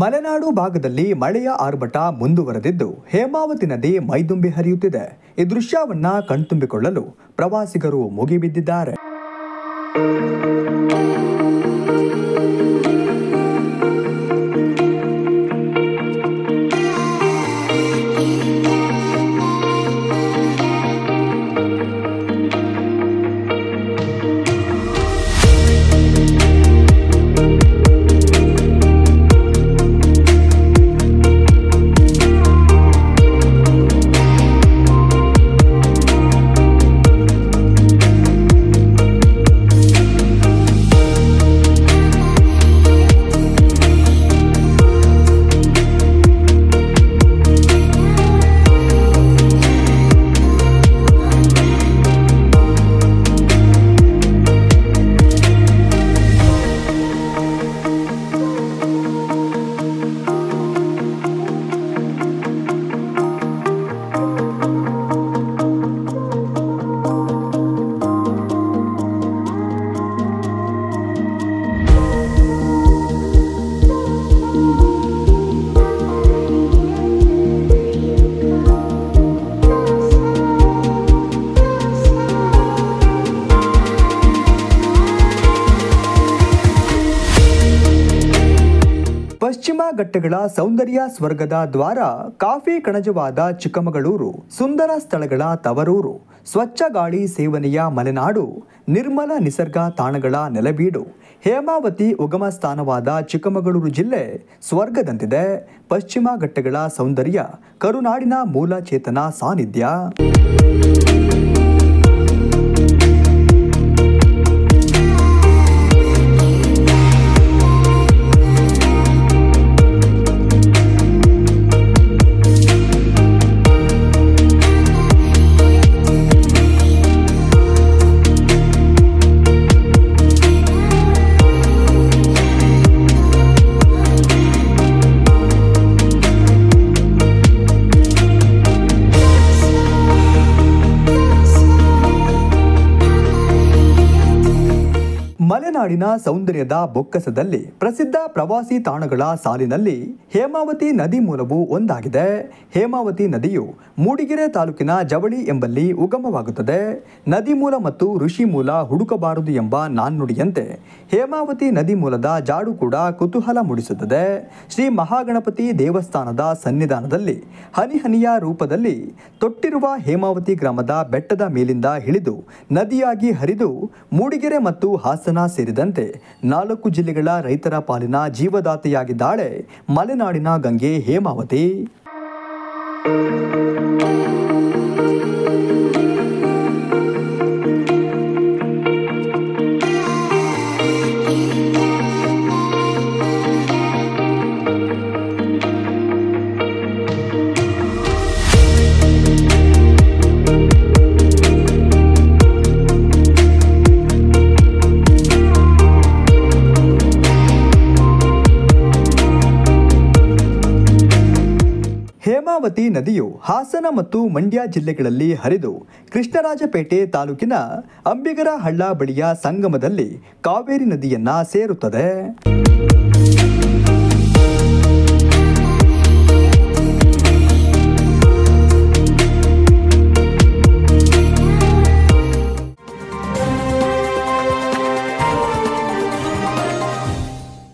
ಮಲೆನಾಡು ಭಾಗದಲ್ಲಿ ಮಳೆಯ ಆರ್ಭಟ ಮುಂದುವರೆದಿದ್ದು ಹೇಮಾವತಿ ನದಿ ಮೈದುಂಬಿ ಹರಿಯುತ್ತಿದೆ. ಈ ದೃಶ್ಯವನ್ನ ಕಣ್ತುಂಬಿಕೊಳ್ಳಲು ಪ್ರವಾಸಿಗರು ಮುಗಿಬಿದ್ದಿದ್ದಾರೆ. ಪಶ್ಚಿಮ ಘಟ್ಟಗಳ ಸೌಂದರ್ಯ ಸ್ವರ್ಗದ ದ್ವಾರ, ಕಾಫಿ ಕಣಜವಾದ ಚಿಕ್ಕಮಗಳೂರು, ಸುಂದರ ಸ್ಥಳಗಳ ತವರೂರು, ಸ್ವಚ್ಛ ಗಾಳಿ ಸೇವನೆಯ ಮಲೆನಾಡು, ನಿರ್ಮಲ ನಿಸರ್ಗ ತಾಣಗಳ ನೆಲಬೀಡು, ಹೇಮಾವತಿ ಉಗಮ ಸ್ಥಾನವಾದ ಚಿಕ್ಕಮಗಳೂರು ಜಿಲ್ಲೆ ಸ್ವರ್ಗದಂತಿದೆ. ಪಶ್ಚಿಮ ಘಟ್ಟಗಳ ಸೌಂದರ್ಯ, ಕರುನಾಡಿನ ಮೂಲ ಚೇತನ ಸಾನ್ನಿಧ್ಯ. ಮಲೆನಾಡಿನ ಸೌಂದರ್ಯದ ಬೊಕ್ಕಸದಲ್ಲಿ ಪ್ರಸಿದ್ಧ ಪ್ರವಾಸಿ ತಾಣಗಳ ಸಾಲಿನಲ್ಲಿ ಹೇಮಾವತಿ ನದಿ ಮೂಲವು ಒಂದಾಗಿದೆ. ಹೇಮಾವತಿ ನದಿಯು ಮೂಡಿಗೆರೆ ತಾಲೂಕಿನ ಜವಳಿ ಎಂಬಲ್ಲಿ ಉಗಮವಾಗುತ್ತದೆ. ನದಿ ಮೂಲ ಮತ್ತು ಋಷಿ ಮೂಲ ಹುಡುಕಬಾರದು ಎಂಬ ನಾಣ್ಣುಡಿಯಂತೆ ಹೇಮಾವತಿ ನದಿ ಮೂಲದ ಜಾಡು ಕೂಡ ಕುತೂಹಲ ಮೂಡಿಸುತ್ತದೆ. ಶ್ರೀ ಮಹಾಗಣಪತಿ ದೇವಸ್ಥಾನದ ಸನ್ನಿಧಾನದಲ್ಲಿ ಹನಿಹನಿಯ ರೂಪದಲ್ಲಿ ತೊಟ್ಟಿರುವ ಹೇಮಾವತಿ ಗ್ರಾಮದ ಬೆಟ್ಟದ ಮೇಲಿಂದ ಇಳಿದು ನದಿಯಾಗಿ ಹರಿದು ಮೂಡಿಗೆರೆ ಮತ್ತು ಹಾಸನ ಸೇರಿದಂತೆ 4 ಜಿಲ್ಲೆಗಳ ರೈತರ ಪಾಲಿನ ಜೀವದಾತೆಯಾಗಿದ್ದಾಳೆ ಮಲೆನಾಡಿನ ಗಂಗೆ ಹೇಮಾವತಿ. ಹೇಮಾವತಿ ನದಿಯು ಹಾಸನ ಮತ್ತು ಮಂಡ್ಯ ಜಿಲ್ಲೆಗಳಲ್ಲಿ ಹರಿದು ಕೃಷ್ಣರಾಜಪೇಟೆ ತಾಲೂಕಿನ ಅಂಬಿಗರ ಹಳ್ಳ ಬಳಿಯ ಸಂಗಮದಲ್ಲಿ ಕಾವೇರಿ ನದಿಯನ್ನ ಸೇರುತ್ತದೆ.